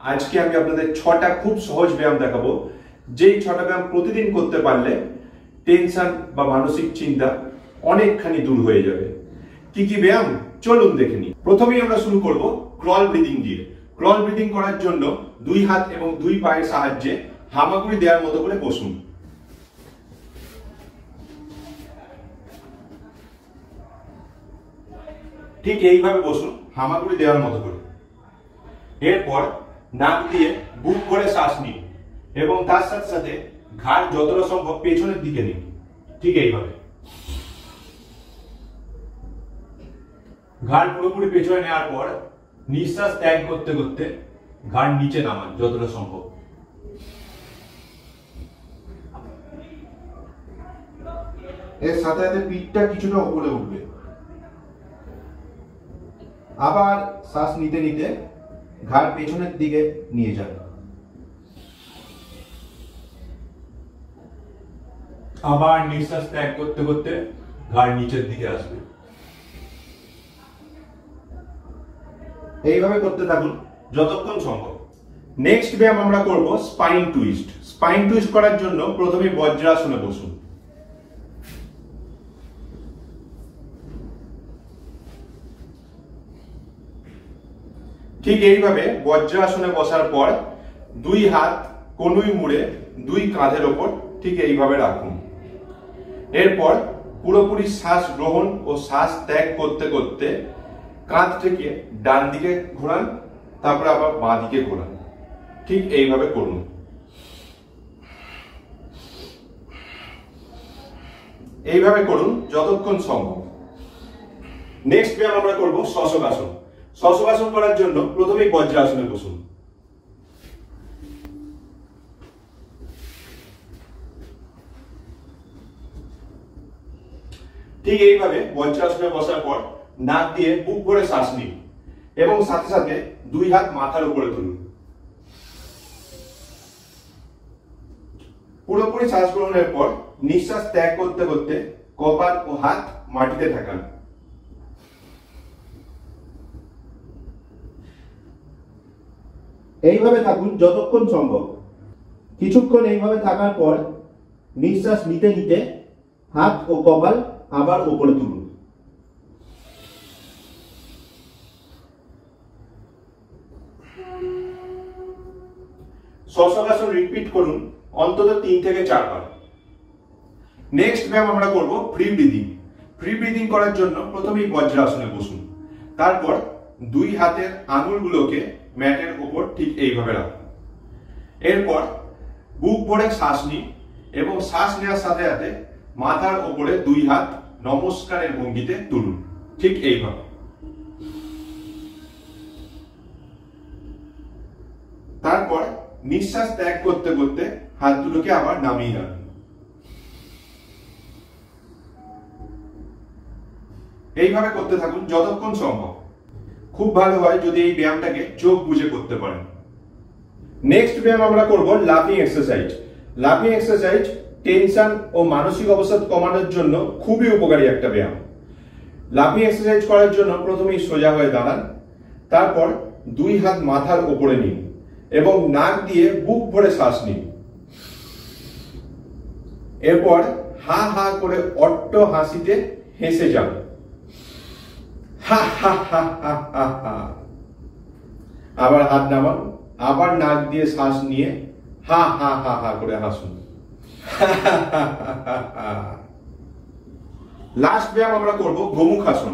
আজকে আমি আপনাদের 6টা খুব সহজ ব্যায়াম দেখাবো, যেই 6টা ব্যায়াম প্রতিদিন করতে পারলে টেনশন বা মানসিক চিন্তা অনেকখানি দূর হয়ে যাবে। কি কি ব্যায়াম চলুন দেখে নিই। প্রথমেই আমরা শুরু করব ক্রল ব্রিদিং দিয়ে। ক্রল ব্রিদিং করার জন্য দুই হাত এবং দুই পায়ের সাহায্যে হামাগুড়ি দেওয়ার মতো করে বসুন। ঠিক এইভাবে বসুন, হামাগুড়ি দেওয়ার মতো করে। এরপর নাক দিয়ে বুক ভরে শ্বাস নিন এবং তার সাথে সাথে ঘাড় যতটা সম্ভব পেছনের দিকে নিন। ঠিক এইভাবে ঘাড় পুরোপুরি পেছনে নেওয়ার পর নিঃশ্বাস ত্যাগ করতে করতে ঘাড় নিচে নামান যতটা সম্ভব। এর সাথে সাথে পিঠটা কিছুটা উপরে উঠবে। আবার শ্বাস নিতে নিতে ঘাড় পেছনের দিকে নিয়ে যান। আবার নিঃশ্বাস ত্যাগ করতে করতে ঘাড় নিচের দিকে আসবে। এইভাবে করতে থাকুন যতক্ষণ সম্ভব। নেক্সট ব্যায়াম আমরা করব স্পাইন টুইস্ট। স্পাইন টুইস্ট করার জন্য প্রথমে বজ্রাসনে বসুন। ঠিক এইভাবে বজ্রাসনে বসার পর দুই হাত কনুই মুড়ে দুই কাঁধের ওপর ঠিক এইভাবে রাখুন। এরপর পুরোপুরি শ্বাস গ্রহণ ও শ্বাস ত্যাগ করতে করতে কাঁধ থেকে ডান দিকে ঘোরান, তারপর আবার বাঁ দিকে ঘোরান। ঠিক এইভাবে করুন। এইভাবে করুন যতক্ষণ সম্ভব। নেক্সট ব্যায়াম আমরা করব শশকাসন। শশকাসন করার জন্য প্রথমেই বজ্রাসনে বসুন। ঠিক এইভাবে বজ্রাসনে বসার পর নাক দিয়ে বুক ভরে শ্বাস নিন এবং সাথে সাথে দুই হাত মাথার উপরে তুলুন। পুরোপুরি শ্বাস গ্রহণের পর নিঃশ্বাস ত্যাগ করতে করতে কপাল ও হাত মাটিতে ঠেকান। এইভাবে থাকুন যতক্ষণ সম্ভব। কিছুক্ষণ এইভাবে থাকার পর নিঃশ্বাস নিতে নিতে হাত ও কপাল আবার উপরে তুলুন। শশকাসন রিপিট করুন অন্তত 3 থেকে 4 বার। নেক্সট ব্যায়াম আমরা করব ফ্রি ব্রিদিং। ফ্রি ব্রিদিং করার জন্য প্রথমেই বজ্রাসনে বসুন। তারপর দুই হাতের আঙুলগুলোকে ম্যাটের উপর ঠিক এইভাবে রাখুন। এরপর বুক ভরে শ্বাস নিন এবং শ্বাস নেওয়ার সাথে সাথে মাথার উপরে দুই হাত নমস্কারের ভঙ্গিতে তুলুন। ঠিক এইভাবে। তারপর নিঃশ্বাস ত্যাগ করতে করতে হাত দুটোকে আবার নামিয়ে আনুন। এইভাবে করতে থাকুন যতক্ষণ সম্ভব। খুব ভালো হয় যদি এই ব্যায়ামটাকে চোখ বুজে করতে পারেন। নেক্সট ব্যায়াম আমরা করব লাফিং এক্সারসাইজ। লাফিং এক্সারসাইজ টেনশন ও মানসিক অবসাদ কমানোর জন্য খুবই উপকারী একটা ব্যায়াম। লাফিং এক্সারসাইজ করার জন্য প্রথমেই সোজা হয়ে দাঁড়ান, তারপর দুই হাত মাথার উপরে নিন এবং নাক দিয়ে বুক ভরে শ্বাস নিন। এরপর হা হা করে অট্ট হাসিতে হেসে যান। হা হা হা হা হা হা। আবার হাত নামান, আবার নাক দিয়ে শ্বাস নিয়ে হা হা হা হা করে হাসুন। লাস্ট ব্যায়াম আমরা করব গোমুখাসন।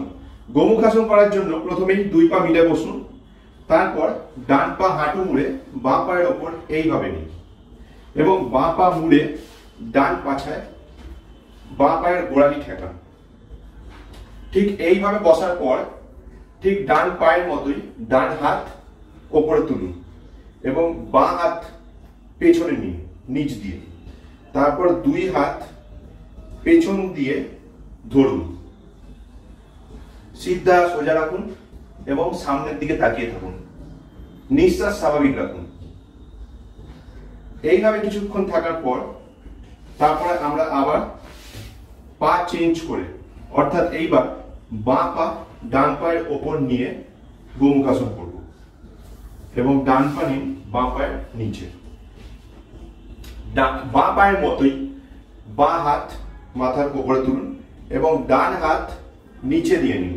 গোমুখাসন করার জন্য প্রথমেই দুই পা মিলে বসুন, তারপর ডান পা হাঁটু মুড়ে বাঁ পায়ের ওপর এইভাবে নিন এবং বাঁ পা মুড়ে ডান পাছায় বাঁ পায়ের গোড়ালি ঠেকান। ঠিক এইভাবে বসার পর ঠিক ডান পায়ের মতোই ডান হাত ওপরে তুলুন এবং বাঁ হাত পেছনে নিন নিচ দিয়ে। তারপর দুই হাত পেছন দিয়ে ধরুন, সিধা সোজা রাখুন এবং সামনের দিকে তাকিয়ে থাকুন। নিঃশ্বাস স্বাভাবিক রাখুন। এইভাবে কিছুক্ষণ থাকার পর তারপরে আমরা আবার পা চেঞ্জ করে, অর্থাৎ এইবার বাঁ পা ডান পায়ের ওপর নিয়ে গোমুখাসন করব। এবং ডান পা নিন বাঁ পায়ের নিচে। বাঁ পায়ের মতোই বাঁ হাত মাথার উপরে তুলুন এবং ডান হাত নিচে দিয়ে নিন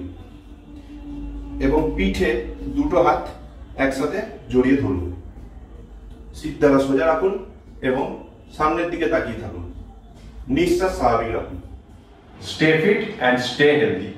এবং পিঠে দুটো হাত একসাথে জড়িয়ে ধরুন। সিদ্ধারা সোজা রাখুন এবং সামনের দিকে তাকিয়ে থাকুন। নিঃশ্বাস স্বাভাবিক রাখুন। Stay fit and stay healthy.